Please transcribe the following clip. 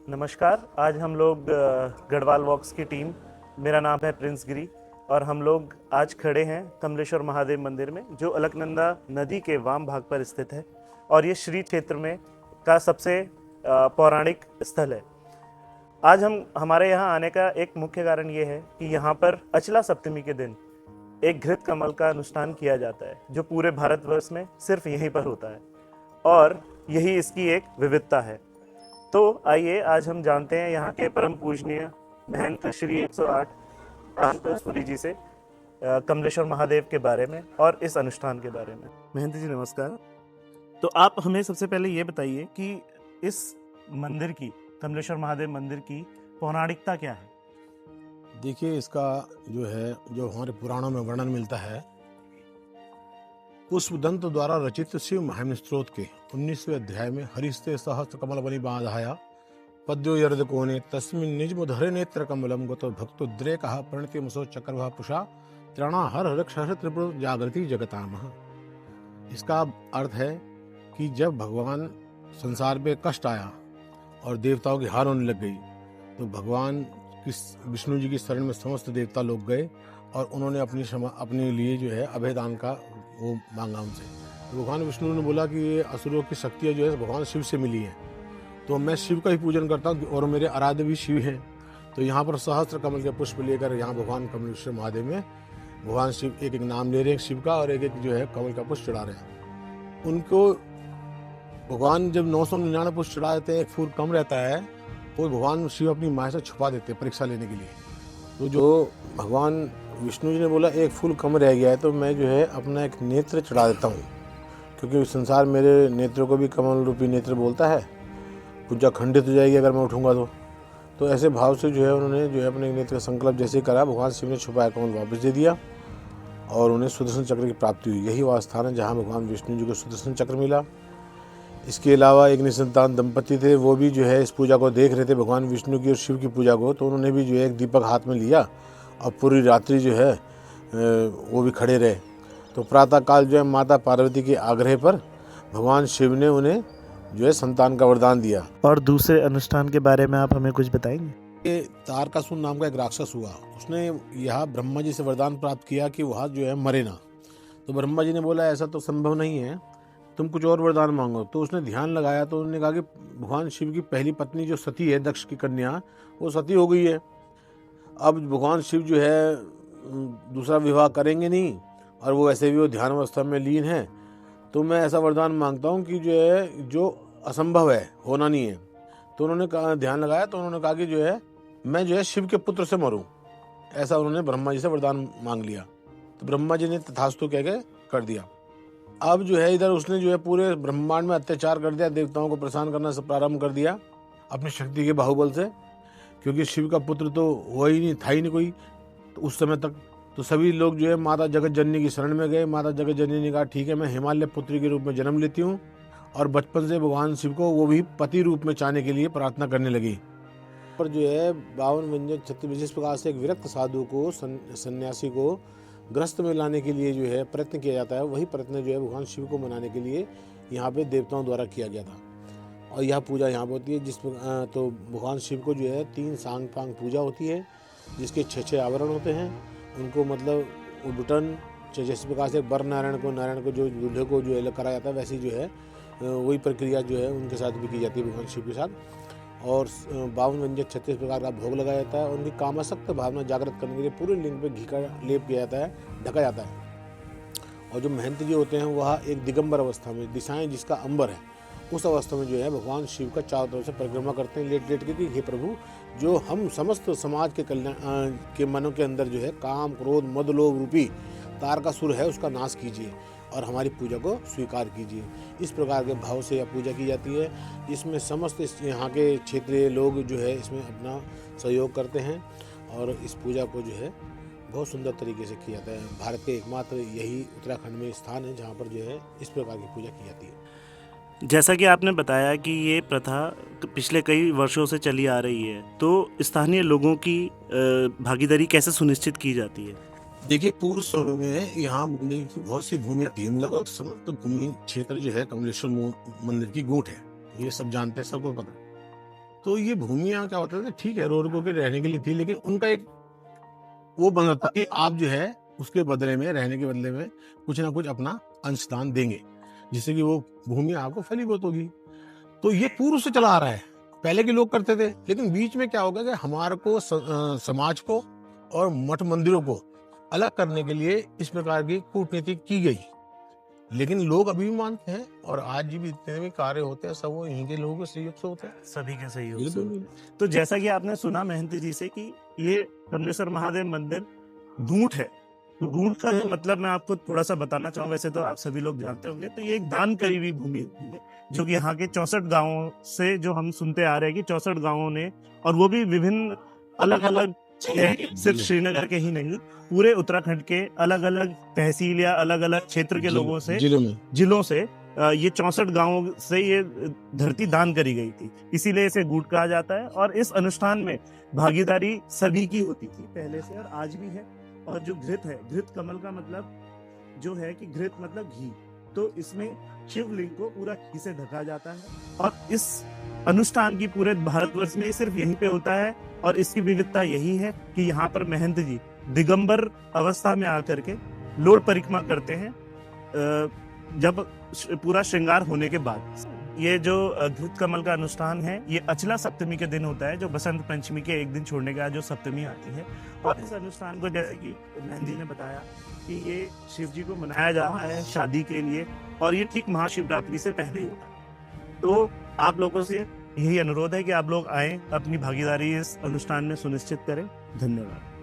नमस्कार। आज हम लोग गढ़वाल वॉक्स की टीम, मेरा नाम है प्रिंस गिरी और हम लोग आज खड़े हैं कमलेश्वर महादेव मंदिर में, जो अलकनंदा नदी के वाम भाग पर स्थित है और ये श्री क्षेत्र में का सबसे पौराणिक स्थल है। आज हमारे यहाँ आने का एक मुख्य कारण ये है कि यहाँ पर अचला सप्तमी के दिन एक घृत कमल का अनुष्ठान किया जाता है, जो पूरे भारतवर्ष में सिर्फ यहीं पर होता है और यही इसकी एक विविधता है। तो आइए आज हम जानते हैं यहाँ के परम पूजनीय महंत श्री 108 आनंदपुरी जी से कमलेश्वर महादेव के बारे में और इस अनुष्ठान के बारे में। महंत जी नमस्कार। तो आप हमें सबसे पहले ये बताइए कि इस मंदिर की, कमलेश्वर महादेव मंदिर की पौराणिकता क्या है? देखिए, इसका जो हमारे पुराणों में वर्णन मिलता है, पुष्पदंत द्वारा रचित शिव महामनी स्तोत्र के 19वें अध्याय में हरिस्ते सहस्त्र कमल बनि बाधाया पद्यो यर्द कोने तस्मिन् निज मुधरे नेत्र कमलम गतो भक्तोद्रे कहा प्रणति मुसो चक्रभा पुषा त्रणा हर रक्ष हर त्रिपुर जागृति जगतामह। इसका अर्थ है कि जब भगवान संसार पे कष्ट आया और देवताओं की हार होने लग गई, तो भगवान की विष्णु जी की शरण में समस्त देवता लोग गए और उन्होंने अपने लिए अभयदान का वो मांगा उनसे। तो भगवान विष्णु ने बोला कि ये असुरों की शक्तियाँ भगवान शिव से मिली हैं, तो मैं शिव का ही पूजन करता हूँ और मेरे आराध्य भी शिव हैं। तो यहाँ पर सहस्त्र कमल के पुष्प लेकर यहाँ भगवान कमलेश्वर महादेव में भगवान शिव एक एक नाम ले रहे हैं शिव का, और एक एक कमल का पुष्प चढ़ा रहे हैं उनको। भगवान जब 999 पुष्प चढ़ा देते हैं, एक फूल कम रहता है, तो भगवान शिव अपनी माया से छुपा देते हैं परीक्षा लेने के लिए। तो जो भगवान विष्णु जी ने बोला एक फूल कम रह गया है, तो मैं अपना एक नेत्र चढ़ा देता हूँ, क्योंकि संसार मेरे नेत्र को भी कमल रूपी नेत्र बोलता है, पूजा खंडित हो जाएगी अगर मैं उठूंगा तो ऐसे भाव से उन्होंने अपने नेत्र का संकल्प जैसे करा, भगवान शिव ने छुपाया कमल वापस दे दिया और उन्हें सुदर्शन चक्र की प्राप्ति हुई। यही वह स्थान है जहाँ भगवान विष्णु जी को सुदर्शन चक्र मिला। इसके अलावा एक निसंतान दंपति थे, वो भी इस पूजा को देख रहे थे, भगवान विष्णु की और शिव की पूजा को। तो उन्होंने भी एक दीपक हाथ में लिया और पूरी रात्रि वो भी खड़े रहे। तो प्रातःकाल माता पार्वती के आग्रह पर भगवान शिव ने उन्हें संतान का वरदान दिया। और दूसरे अनुष्ठान के बारे में आप हमें कुछ बताएंगे? ये तारकासुर नाम का एक राक्षस हुआ, उसने यहाँ ब्रह्मा जी से वरदान प्राप्त किया कि वह मरे ना। तो ब्रह्मा जी ने बोला ऐसा तो संभव नहीं है, तुम कुछ और वरदान मांगो। तो उसने ध्यान लगाया, तो उन्होंने कहा कि भगवान शिव की पहली पत्नी जो सती है, दक्ष की कन्या, वो सती हो गई है। अब भगवान शिव दूसरा विवाह करेंगे नहीं, और वो वैसे भी वो ध्यान अवस्था में लीन है। तो मैं ऐसा वरदान मांगता हूँ कि जो असंभव है, होना नहीं है। तो उन्होंने कहा, ध्यान लगाया, तो उन्होंने कहा कि मैं शिव के पुत्र से मरूं। ऐसा उन्होंने ब्रह्मा जी से वरदान मांग लिया। तो ब्रह्मा जी ने तथास्तु कह के कर दिया। अब इधर उसने पूरे ब्रह्मांड में अत्याचार कर दिया, देवताओं को परेशान करना से प्रारंभ कर दिया अपनी शक्ति के बाहुबल से, क्योंकि शिव का पुत्र तो हुआ ही नहीं, था ही नहीं कोई तो उस समय तक। तो सभी लोग माता जगत जननी की शरण में गए। माता जगत जननी ने कहा ठीक है, मैं हिमालय पुत्री के रूप में जन्म लेती हूँ, और बचपन से भगवान शिव को वो भी पति रूप में चाहने के लिए प्रार्थना करने लगी। पर 52 व्यंजन 36 जिस प्रकार से एक विरक्त साधु को, सन्यासी को ग्रस्त में लाने के लिए प्रयत्न किया जाता है, वही प्रयत्न भगवान शिव को मनाने के लिए यहाँ पे देवताओं द्वारा किया गया था। और यह पूजा यहाँ पर होती है, तो भगवान शिव को 3 सांग पांग पूजा होती है, जिसके 6 आवरण होते हैं। उनको उद्घटन जिस प्रकार से बर नारायण को जो दूल्हे को अलग कराया जाता है, वैसी वही प्रक्रिया उनके साथ भी की जाती है भगवान शिव के साथ। और 52 व्यंजन 36 प्रकार का भोग लगाया जाता है। उनकी कामासक्त भावना जागृत करने के लिए पूरे लिंग पे घी का लेप किया जाता है, ढका जाता है। और जो महंत जी होते हैं वह एक दिगंबर अवस्था में, दिशाएं जिसका अंबर है, उस अवस्था में भगवान शिव का चारों तरफ से परिक्रमा करते हैं लेट लेट के कि हे प्रभु, जो हम समस्त समाज के कल्याण के मनों के अंदर काम क्रोध मद लोभ रूपी तारकासुर है, उसका नाश कीजिए और हमारी पूजा को स्वीकार कीजिए। इस प्रकार के भाव से यह पूजा की जाती है, जिसमें समस्त यहाँ के क्षेत्रीय लोग इसमें अपना सहयोग करते हैं। और इस पूजा को बहुत सुंदर तरीके से किया जाता है। भारत के एकमात्र यही उत्तराखंड में स्थान है जहाँ पर इस प्रकार की पूजा की जाती है। जैसा कि आपने बताया कि ये प्रथा पिछले कई वर्षों से चली आ रही है, तो स्थानीय लोगों की भागीदारी कैसे सुनिश्चित की जाती है? देखिए, पूर्व समय में यहाँ मंदिर की बहुत सी भूमि थी, लगभग समस्त भूमि क्षेत्र कमलेश्वर मंदिर की गूंठ है, ये सब जानते हैं, सबको पता है। तो ये भूमियाँ क्या होता था, ठीक है रोडकों के रहने के लिए थी, लेकिन उनका एक वो बना था कि आप जो है उसके बदले में, रहने के बदले में कुछ ना कुछ अपना अंशदान देंगे, जिससे कि वो भूमि आपको फलीभूत होगी। तो ये पूर्व से चला आ रहा है, पहले के लोग करते थे, लेकिन बीच में क्या हो गया कि हमारे को समाज को और मठ मंदिरों को अलग करने के लिए इस प्रकार की कूटनीति की गई। लेकिन लोग अभी भी मानते हैं, और आज भी जितने भी कार्य होते हैं सब वो यहीं के लोगों के सहयोग से होते हैं। सभी के सहयोग से। बिल्कुल। तो जैसा कि आपने सुना महंत जी से कि ये कमलेश्वर महादेव मंदिर ढूंढ है, तो ढूंढ का जो मतलब मैं आपको थोड़ा सा बताना चाहूँ, वैसे तो आप सभी लोग जानते होंगे, तो ये एक दान करी हुई भूमि होती है, जो कि यहाँ के 64 गांवों से जो हम सुनते आ रहे हैं कि 64 गांवों ने, और वो भी विभिन्न अलग अलग, सिर्फ श्रीनगर के ही नहीं, पूरे उत्तराखंड के अलग अलग तहसील या अलग अलग क्षेत्र के लोगों से, जिलों से ये 64 गांवों से ये धरती दान करी गई थी, इसीलिए इसे गूट कहा जाता है। और इस अनुष्ठान में भागीदारी सभी की होती थी पहले से और आज भी है। और जो घृत है, घृत कमल का मतलब जो है कि घृत मतलब घी, तो इसमें शिवलिंग को पूरा घी से ढका जाता है। और इस अनुष्ठान की पूरे भारतवर्ष में सिर्फ यहीं पे होता है, और इसकी विविधता यही है कि यहाँ पर महंत जी दिगंबर अवस्था में आकर के लोड परिक्रमा करते हैं, जब पूरा श्रृंगार होने के बाद। ये जो घृत कमल का अनुष्ठान है, ये अचला सप्तमी के दिन होता है, जो बसंत पंचमी के एक दिन छोड़ने के बाद जो सप्तमी आती है। और इस अनुष्ठान को, जैसे कि महंत जी ने बताया, कि ये शिव जी को मनाया जा रहा है शादी के लिए, और ये ठीक महाशिवरात्रि से पहले ही होता है। तो आप लोगों से यही अनुरोध है कि आप लोग आए, अपनी भागीदारी इस अनुष्ठान में सुनिश्चित करें। धन्यवाद।